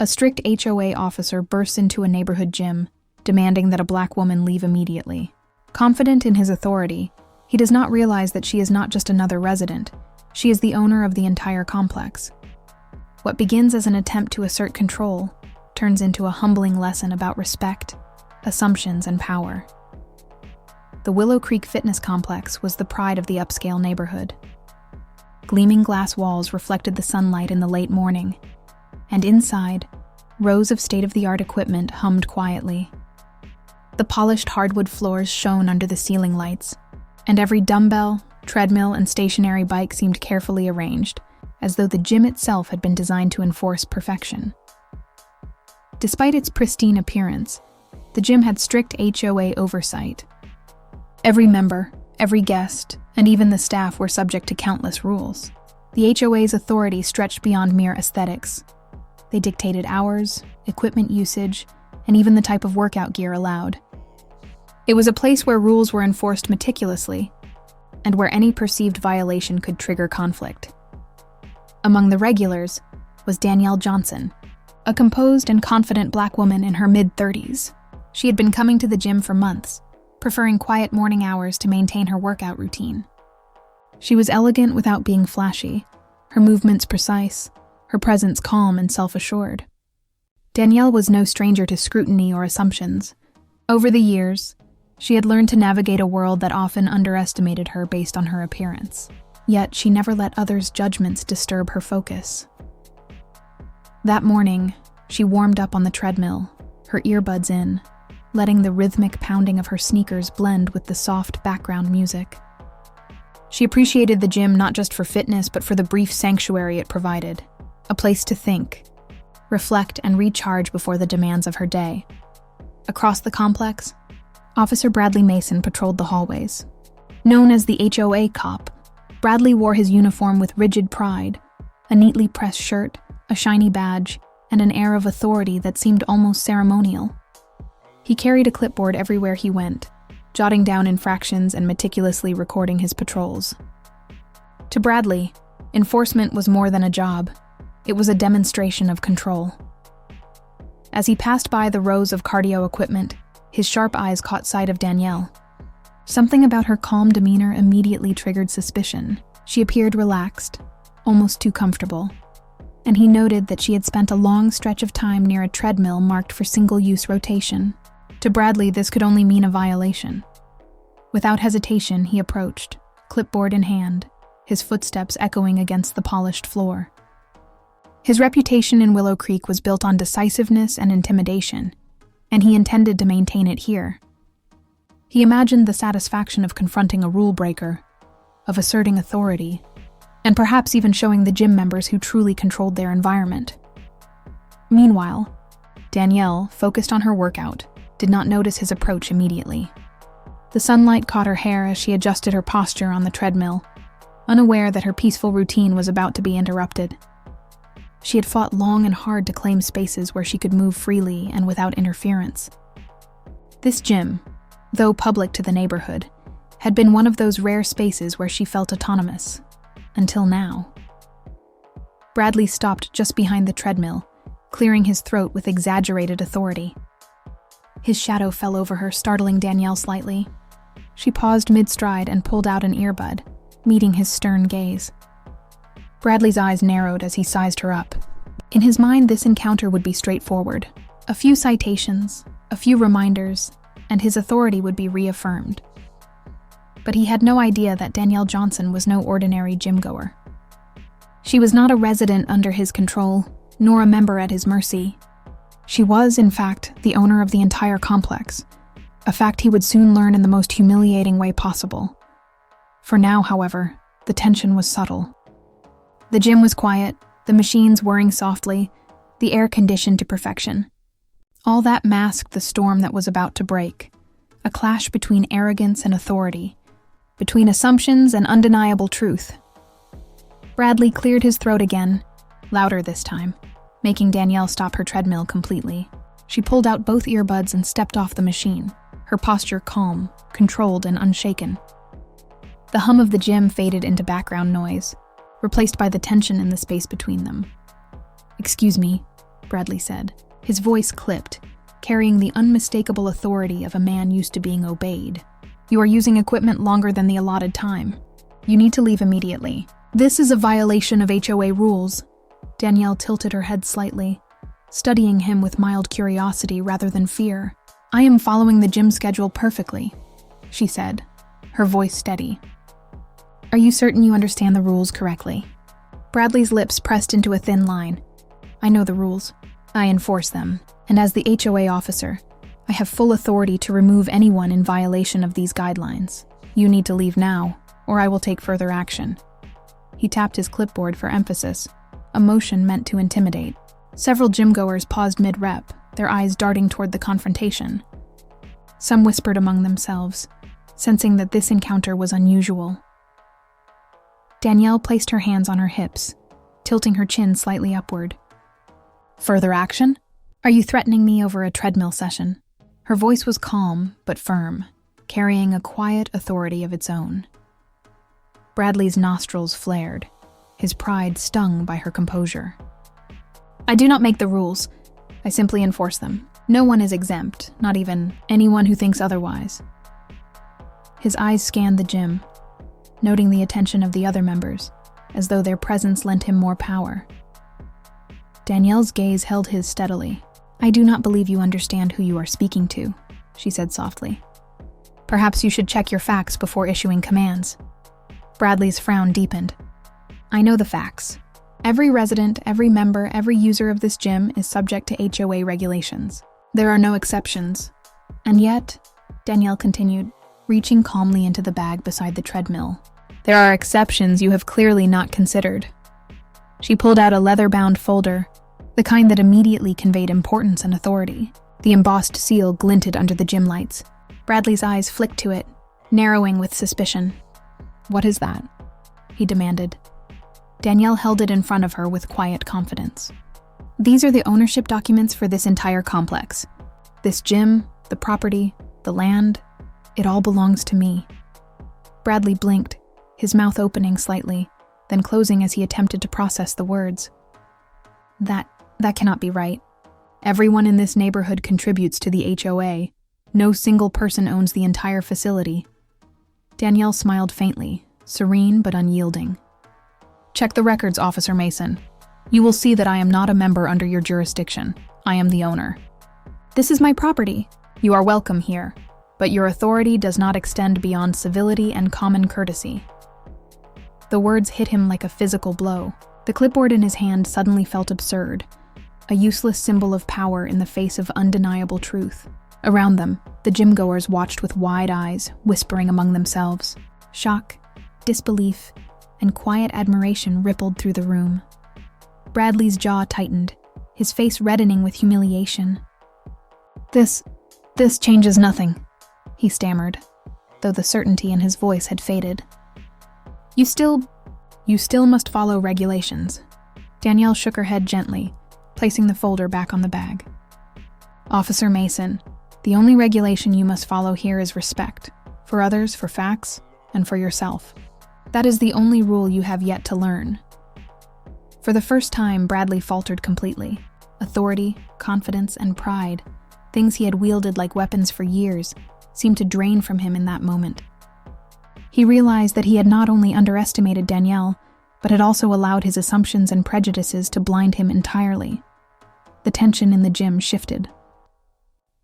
A strict HOA officer bursts into a neighborhood gym, demanding that a black woman leave immediately. Confident in his authority, he does not realize that she is not just another resident, she is the owner of the entire complex. What begins as an attempt to assert control turns into a humbling lesson about respect, assumptions, and power. The Willow Creek Fitness Complex was the pride of the upscale neighborhood. Gleaming glass walls reflected the sunlight in the late morning, and inside, rows of state-of-the-art equipment hummed quietly. The polished hardwood floors shone under the ceiling lights, and every dumbbell, treadmill, and stationary bike seemed carefully arranged, as though the gym itself had been designed to enforce perfection. Despite its pristine appearance, the gym had strict HOA oversight. Every member, every guest, and even the staff were subject to countless rules. The HOA's authority stretched beyond mere aesthetics. They dictated hours, equipment usage, and even the type of workout gear allowed. It was a place where rules were enforced meticulously, and where any perceived violation could trigger conflict. Among the regulars was Danielle Johnson, a composed and confident black woman in her mid-30s. She had been coming to the gym for months, preferring quiet morning hours to maintain her workout routine. She was elegant without being flashy, her movements precise, her presence calm and self-assured. Danielle was no stranger to scrutiny or assumptions. Over the years, she had learned to navigate a world that often underestimated her based on her appearance. Yet she never let others' judgments disturb her focus. That morning, she warmed up on the treadmill, her earbuds in, letting the rhythmic pounding of her sneakers blend with the soft background music. She appreciated the gym not just for fitness, but for the brief sanctuary it provided, a place to think, reflect, and recharge before the demands of her day. Across the complex, Officer Bradley Mason patrolled the hallways. Known as the HOA cop, Bradley wore his uniform with rigid pride, a neatly pressed shirt, a shiny badge, and an air of authority that seemed almost ceremonial. He carried a clipboard everywhere he went, jotting down infractions and meticulously recording his patrols. To Bradley, enforcement was more than a job. It was a demonstration of control. As he passed by the rows of cardio equipment, his sharp eyes caught sight of Danielle. Something about her calm demeanor immediately triggered suspicion. She appeared relaxed, almost too comfortable, and he noted that she had spent a long stretch of time near a treadmill marked for single-use rotation. To Bradley, this could only mean a violation. Without hesitation, he approached, clipboard in hand, his footsteps echoing against the polished floor. His reputation in Willow Creek was built on decisiveness and intimidation, and he intended to maintain it here. He imagined the satisfaction of confronting a rule breaker, of asserting authority, and perhaps even showing the gym members who truly controlled their environment. Meanwhile, Danielle, focused on her workout, did not notice his approach immediately. The sunlight caught her hair as she adjusted her posture on the treadmill, unaware that her peaceful routine was about to be interrupted. She had fought long and hard to claim spaces where she could move freely and without interference. This gym, though public to the neighborhood, had been one of those rare spaces where she felt autonomous, until now. Bradley stopped just behind the treadmill, clearing his throat with exaggerated authority. His shadow fell over her, startling Danielle slightly. She paused mid-stride and pulled out an earbud, meeting his stern gaze. Bradley's eyes narrowed as he sized her up. In his mind, this encounter would be straightforward. A few citations, a few reminders, and his authority would be reaffirmed. But he had no idea that Danielle Johnson was no ordinary gym-goer. She was not a resident under his control, nor a member at his mercy. She was, in fact, the owner of the entire complex, a fact he would soon learn in the most humiliating way possible. For now, however, the tension was subtle. The gym was quiet, the machines whirring softly, the air conditioned to perfection. All that masked the storm that was about to break, a clash between arrogance and authority, between assumptions and undeniable truth. Bradley cleared his throat again, louder this time, making Danielle stop her treadmill completely. She pulled out both earbuds and stepped off the machine, her posture calm, controlled, and unshaken. The hum of the gym faded into background noise, replaced by the tension in the space between them. "Excuse me," Bradley said, his voice clipped, carrying the unmistakable authority of a man used to being obeyed. "You are using equipment longer than the allotted time. You need to leave immediately. This is a violation of HOA rules." Danielle tilted her head slightly, studying him with mild curiosity rather than fear. "I am following the gym schedule perfectly," she said, her voice steady. "Are you certain you understand the rules correctly?" Bradley's lips pressed into a thin line. "I know the rules. I enforce them. And as the HOA officer, I have full authority to remove anyone in violation of these guidelines. You need to leave now, or I will take further action." He tapped his clipboard for emphasis, a motion meant to intimidate. Several gym-goers paused mid-rep, their eyes darting toward the confrontation. Some whispered among themselves, sensing that this encounter was unusual. Danielle placed her hands on her hips, tilting her chin slightly upward. "Further action? Are you threatening me over a treadmill session?" Her voice was calm but firm, carrying a quiet authority of its own. Bradley's nostrils flared, his pride stung by her composure. "I do not make the rules. I simply enforce them. No one is exempt, not even anyone who thinks otherwise." His eyes scanned the gym, noting the attention of the other members, as though their presence lent him more power. Danielle's gaze held his steadily. "I do not believe you understand who you are speaking to," she said softly. "Perhaps you should check your facts before issuing commands." Bradley's frown deepened. "I know the facts. Every resident, every member, every user of this gym is subject to HOA regulations. There are no exceptions. And yet," Danielle continued, reaching calmly into the bag beside the treadmill, "there are exceptions you have clearly not considered." She pulled out a leather-bound folder, the kind that immediately conveyed importance and authority. The embossed seal glinted under the gym lights. Bradley's eyes flicked to it, narrowing with suspicion. "What is that?" he demanded. Danielle held it in front of her with quiet confidence. "These are the ownership documents for this entire complex. This gym, the property, the land, it all belongs to me." Bradley blinked, his mouth opening slightly, then closing as he attempted to process the words. That cannot be right. Everyone in this neighborhood contributes to the HOA. No single person owns the entire facility. Danielle smiled faintly, serene but unyielding. "Check the records, Officer Mason. You will see that I am not a member under your jurisdiction. I am the owner. This is my property. You are welcome here, but your authority does not extend beyond civility and common courtesy." The words hit him like a physical blow. The clipboard in his hand suddenly felt absurd, a useless symbol of power in the face of undeniable truth. Around them, the gym-goers watched with wide eyes, whispering among themselves. Shock, disbelief, and quiet admiration rippled through the room. Bradley's jaw tightened, his face reddening with humiliation. This changes nothing," he stammered, though the certainty in his voice had faded. You still must follow regulations." Danielle shook her head gently, placing the folder back on the bag. "Officer Mason, the only regulation you must follow here is respect, for others, for facts, and for yourself. That is the only rule you have yet to learn." For the first time, Bradley faltered completely. Authority, confidence, and pride, things he had wielded like weapons for years, seemed to drain from him in that moment. He realized that he had not only underestimated Danielle, but had also allowed his assumptions and prejudices to blind him entirely. The tension in the gym shifted.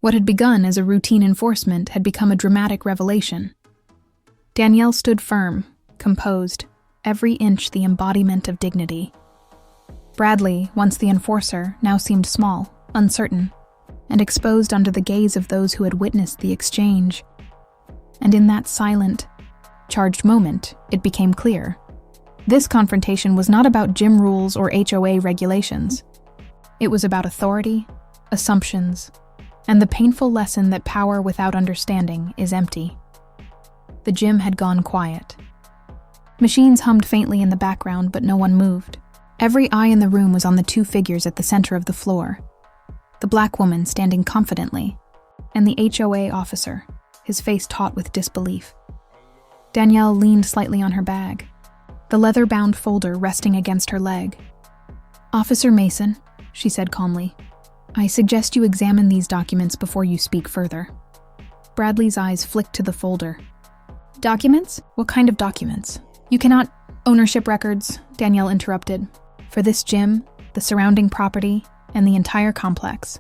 What had begun as a routine enforcement had become a dramatic revelation. Danielle stood firm, composed, every inch the embodiment of dignity. Bradley, once the enforcer, now seemed small, uncertain, and exposed under the gaze of those who had witnessed the exchange. And in that silent, charged moment, it became clear. This confrontation was not about gym rules or HOA regulations. It was about authority, assumptions, and the painful lesson that power without understanding is empty. The gym had gone quiet. Machines hummed faintly in the background, but no one moved. Every eye in the room was on the two figures at the center of the floor. The black woman standing confidently, and the HOA officer, his face taut with disbelief. Danielle leaned slightly on her bag, the leather-bound folder resting against her leg. "Officer Mason, she said calmly. "I suggest you examine these documents before you speak further." Bradley's eyes flicked to the folder. "Documents? What kind of documents?" "You cannot—" "Ownership records," Danielle interrupted. "For this gym, the surrounding property, and the entire complex.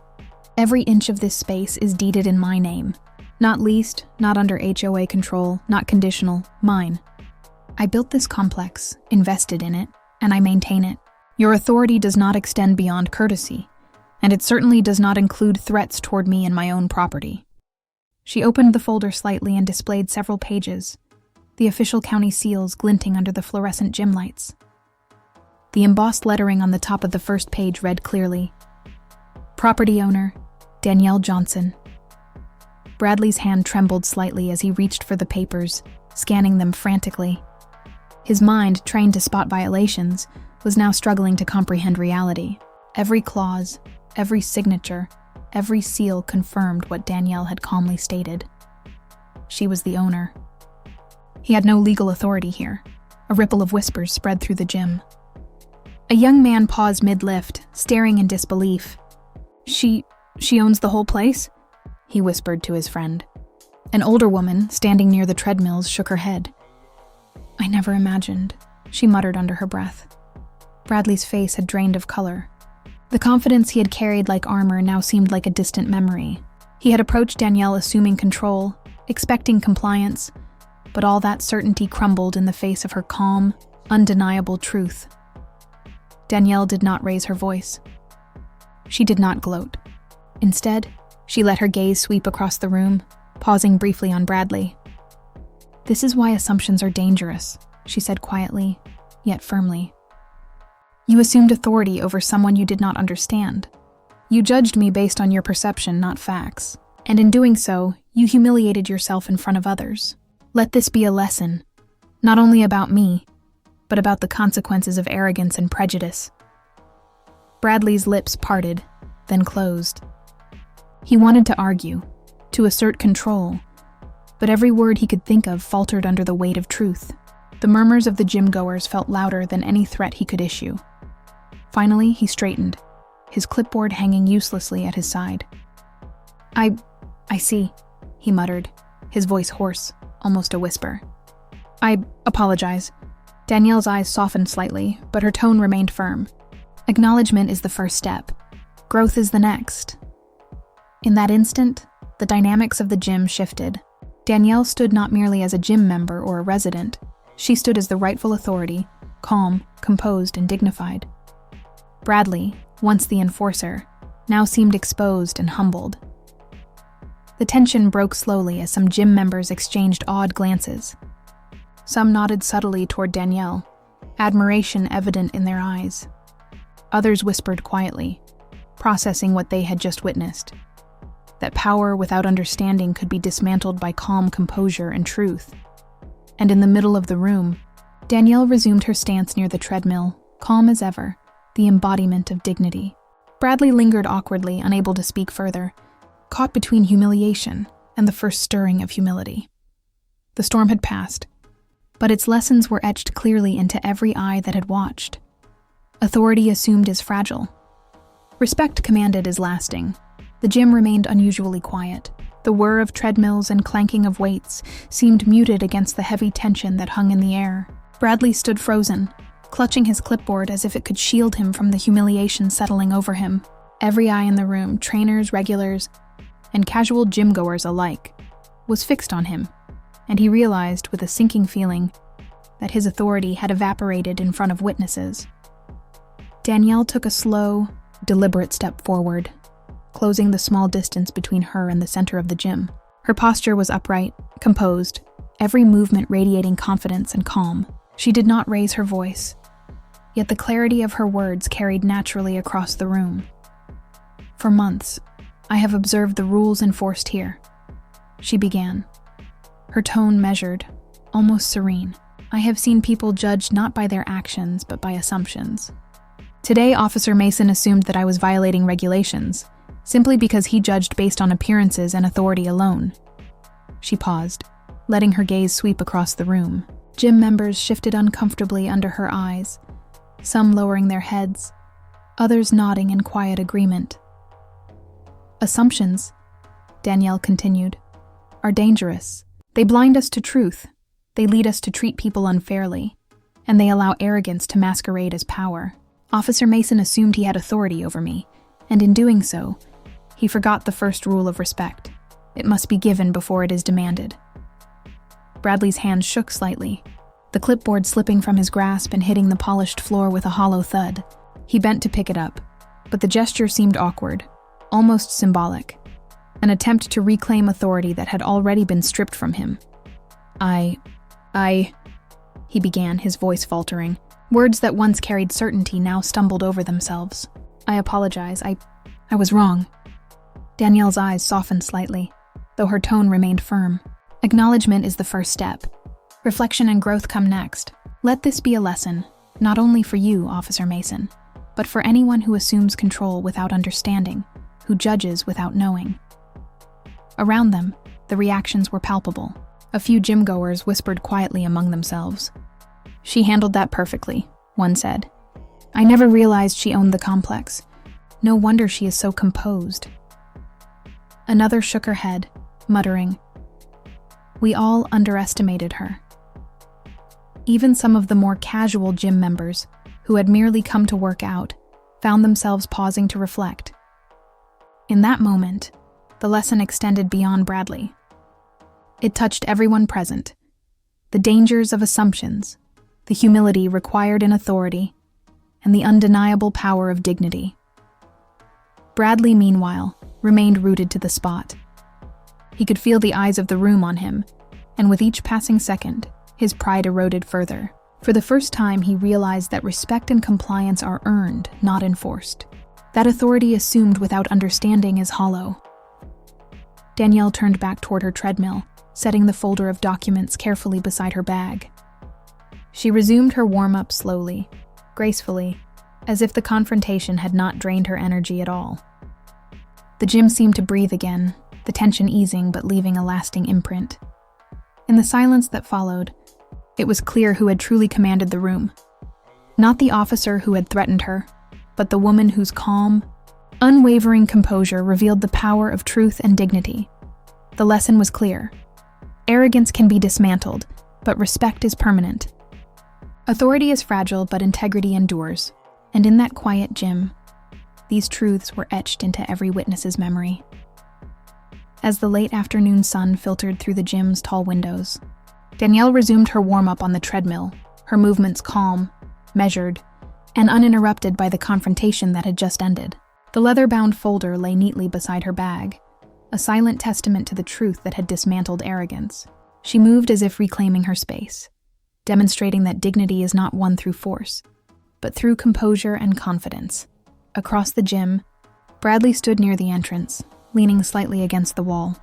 Every inch of this space is deeded in my name. Not leased, not under HOA control, not conditional, mine. I built this complex, invested in it, and I maintain it. Your authority does not extend beyond courtesy, and it certainly does not include threats toward me and my own property." She opened the folder slightly and displayed several pages, the official county seals glinting under the fluorescent gym lights. The embossed lettering on the top of the first page read clearly, "Property owner, Danielle Johnson." Bradley's hand trembled slightly as he reached for the papers, scanning them frantically. His mind, trained to spot violations, was now struggling to comprehend reality. Every clause, every signature, every seal confirmed what Danielle had calmly stated. She was the owner. He had no legal authority here. A ripple of whispers spread through the gym. A young man paused mid-lift, staring in disbelief. She owns the whole place?" he whispered to his friend. An older woman, standing near the treadmills, shook her head. "I never imagined," she muttered under her breath. Bradley's face had drained of color. The confidence he had carried like armor now seemed like a distant memory. He had approached Danielle assuming control, expecting compliance, but all that certainty crumbled in the face of her calm, undeniable truth. Danielle did not raise her voice. She did not gloat. Instead, she let her gaze sweep across the room, pausing briefly on Bradley. "This is why assumptions are dangerous," she said quietly, yet firmly. "You assumed authority over someone you did not understand. You judged me based on your perception, not facts. And in doing so, you humiliated yourself in front of others. Let this be a lesson, not only about me, but about the consequences of arrogance and prejudice." Bradley's lips parted, then closed. He wanted to argue, to assert control, but every word he could think of faltered under the weight of truth. The murmurs of the gym-goers felt louder than any threat he could issue. Finally, he straightened, his clipboard hanging uselessly at his side. I see," he muttered, his voice hoarse, almost a whisper. "I apologize." Danielle's eyes softened slightly, but her tone remained firm. "Acknowledgement is the first step. Growth is the next." In that instant, the dynamics of the gym shifted. Danielle stood not merely as a gym member or a resident. She stood as the rightful authority, calm, composed, and dignified. Bradley, once the enforcer, now seemed exposed and humbled. The tension broke slowly as some gym members exchanged awed glances. Some nodded subtly toward Danielle, admiration evident in their eyes. Others whispered quietly, processing what they had just witnessed. That power without understanding could be dismantled by calm composure and truth. And in the middle of the room, Danielle resumed her stance near the treadmill, calm as ever, the embodiment of dignity. Bradley lingered awkwardly, unable to speak further, caught between humiliation and the first stirring of humility. The storm had passed, but its lessons were etched clearly into every eye that had watched. Authority assumed is fragile. Respect commanded is lasting. The gym remained unusually quiet. The whir of treadmills and clanking of weights seemed muted against the heavy tension that hung in the air. Bradley stood frozen, clutching his clipboard as if it could shield him from the humiliation settling over him. Every eye in the room, trainers, regulars, and casual gym-goers alike, was fixed on him, and he realized with a sinking feeling that his authority had evaporated in front of witnesses. Danielle took a slow, deliberate step forward, closing the small distance between her and the center of the gym. Her posture was upright, composed, every movement radiating confidence and calm. She did not raise her voice, yet the clarity of her words carried naturally across the room. "For months, I have observed the rules enforced here," she began, her tone measured, almost serene. "I have seen people judged not by their actions, but by assumptions. Today, Officer Mason assumed that I was violating regulations, simply because he judged based on appearances and authority alone." She paused, letting her gaze sweep across the room. Gym members shifted uncomfortably under her eyes, some lowering their heads, others nodding in quiet agreement. Assumptions, Danielle continued, are dangerous. They blind us to truth, they lead us to treat people unfairly, and they allow arrogance to masquerade as power. Officer Mason assumed he had authority over me, and in doing so, he forgot the first rule of respect. It must be given before it is demanded. Bradley's hand shook slightly, the clipboard slipping from his grasp and hitting the polished floor with a hollow thud. He bent to pick it up, but the gesture seemed awkward, almost symbolic, an attempt to reclaim authority that had already been stripped from him. He began, his voice faltering. Words that once carried certainty now stumbled over themselves. I apologize. I was wrong. Danielle's eyes softened slightly, though her tone remained firm. Acknowledgement is the first step. Reflection and growth come next. Let this be a lesson, not only for you, Officer Mason, but for anyone who assumes control without understanding, who judges without knowing. Around them, the reactions were palpable. A few gym-goers whispered quietly among themselves. She handled that perfectly, one said. I never realized she owned the complex. No wonder she is so composed. Another shook her head, muttering, we all underestimated her. Even some of the more casual gym members, who had merely come to work out, found themselves pausing to reflect. In that moment, the lesson extended beyond Bradley. It touched everyone present. The dangers of assumptions, the humility required in authority, and the undeniable power of dignity. Bradley, meanwhile, remained rooted to the spot. He could feel the eyes of the room on him, and with each passing second, his pride eroded further. For the first time, he realized that respect and compliance are earned, not enforced. That authority assumed without understanding is hollow. Danielle turned back toward her treadmill, setting the folder of documents carefully beside her bag. She resumed her warm-up slowly, gracefully, as if the confrontation had not drained her energy at all. The gym seemed to breathe again, the tension easing but leaving a lasting imprint. In the silence that followed, it was clear who had truly commanded the room. Not the officer who had threatened her, but the woman whose calm, unwavering composure revealed the power of truth and dignity. The lesson was clear. Arrogance can be dismantled, but respect is permanent. Authority is fragile, but integrity endures. And in that quiet gym, these truths were etched into every witness's memory. As the late afternoon sun filtered through the gym's tall windows, Danielle resumed her warm-up on the treadmill, her movements calm, measured, and uninterrupted by the confrontation that had just ended. The leather-bound folder lay neatly beside her bag, a silent testament to the truth that had dismantled arrogance. She moved as if reclaiming her space, demonstrating that dignity is not won through force, but through composure and confidence. Across the gym, Bradley stood near the entrance, leaning slightly against the wall.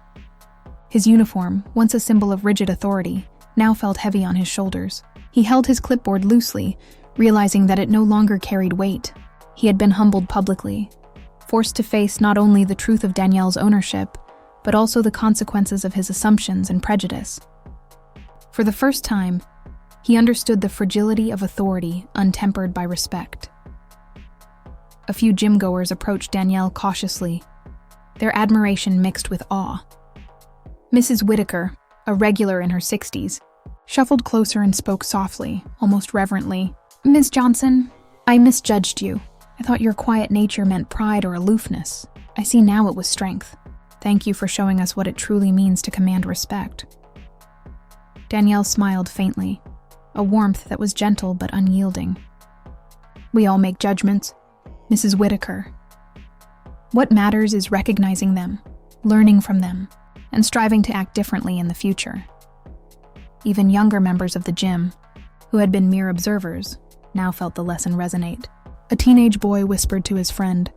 His uniform, once a symbol of rigid authority, now felt heavy on his shoulders. He held his clipboard loosely, realizing that it no longer carried weight. He had been humbled publicly, forced to face not only the truth of Danielle's ownership, but also the consequences of his assumptions and prejudice. For the first time, he understood the fragility of authority untempered by respect. A few gym-goers approached Danielle cautiously, their admiration mixed with awe. Mrs. Whitaker, a regular in her 60s, shuffled closer and spoke softly, almost reverently. Miss Johnson, I misjudged you. I thought your quiet nature meant pride or aloofness. I see now it was strength. Thank you for showing us what it truly means to command respect. Danielle smiled faintly, a warmth that was gentle but unyielding. We all make judgments, Mrs. Whitaker. What matters is recognizing them, learning from them, and striving to act differently in the future. Even younger members of the gym, who had been mere observers, now felt the lesson resonate. A teenage boy whispered to his friend.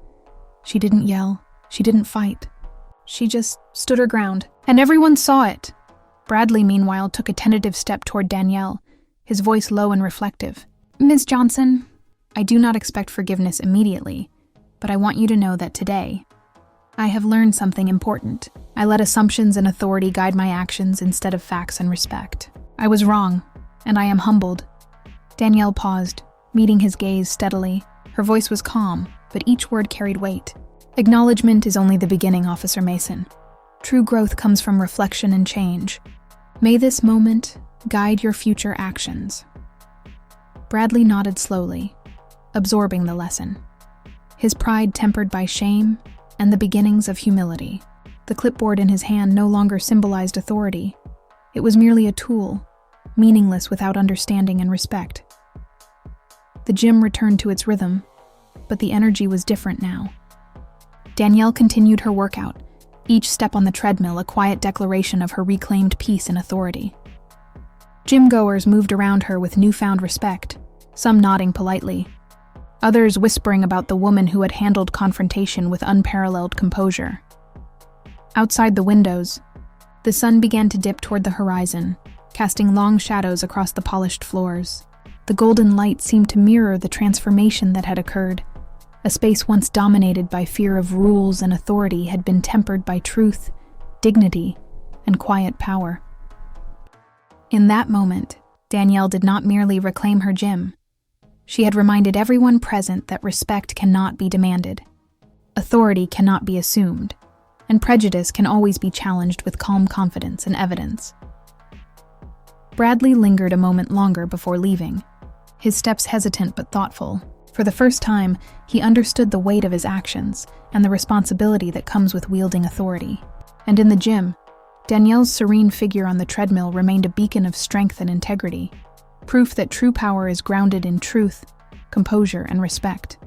She didn't yell, she didn't fight. She just stood her ground, and everyone saw it. Bradley, meanwhile, took a tentative step toward Danielle, his voice low and reflective. Ms. Johnson, I do not expect forgiveness immediately, but I want you to know that today, I have learned something important. I let assumptions and authority guide my actions instead of facts and respect. I was wrong, and I am humbled. Danielle paused, meeting his gaze steadily. Her voice was calm, but each word carried weight. Acknowledgement is only the beginning, Officer Mason. True growth comes from reflection and change. May this moment guide your future actions. Bradley nodded slowly, absorbing the lesson. His pride tempered by shame and the beginnings of humility. The clipboard in his hand no longer symbolized authority. It was merely a tool, meaningless without understanding and respect. The gym returned to its rhythm, but the energy was different now. Danielle continued her workout, each step on the treadmill a quiet declaration of her reclaimed peace and authority. Gym-goers moved around her with newfound respect, some nodding politely, others whispering about the woman who had handled confrontation with unparalleled composure. Outside the windows, the sun began to dip toward the horizon, casting long shadows across the polished floors. The golden light seemed to mirror the transformation that had occurred. A space once dominated by fear of rules and authority had been tempered by truth, dignity, and quiet power. In that moment, Danielle did not merely reclaim her gym. She had reminded everyone present that respect cannot be demanded, authority cannot be assumed, and prejudice can always be challenged with calm confidence and evidence. Bradley lingered a moment longer before leaving, his steps hesitant but thoughtful. For the first time, he understood the weight of his actions and the responsibility that comes with wielding authority. And in the gym, Danielle's serene figure on the treadmill remained a beacon of strength and integrity, proof that true power is grounded in truth, composure, and respect.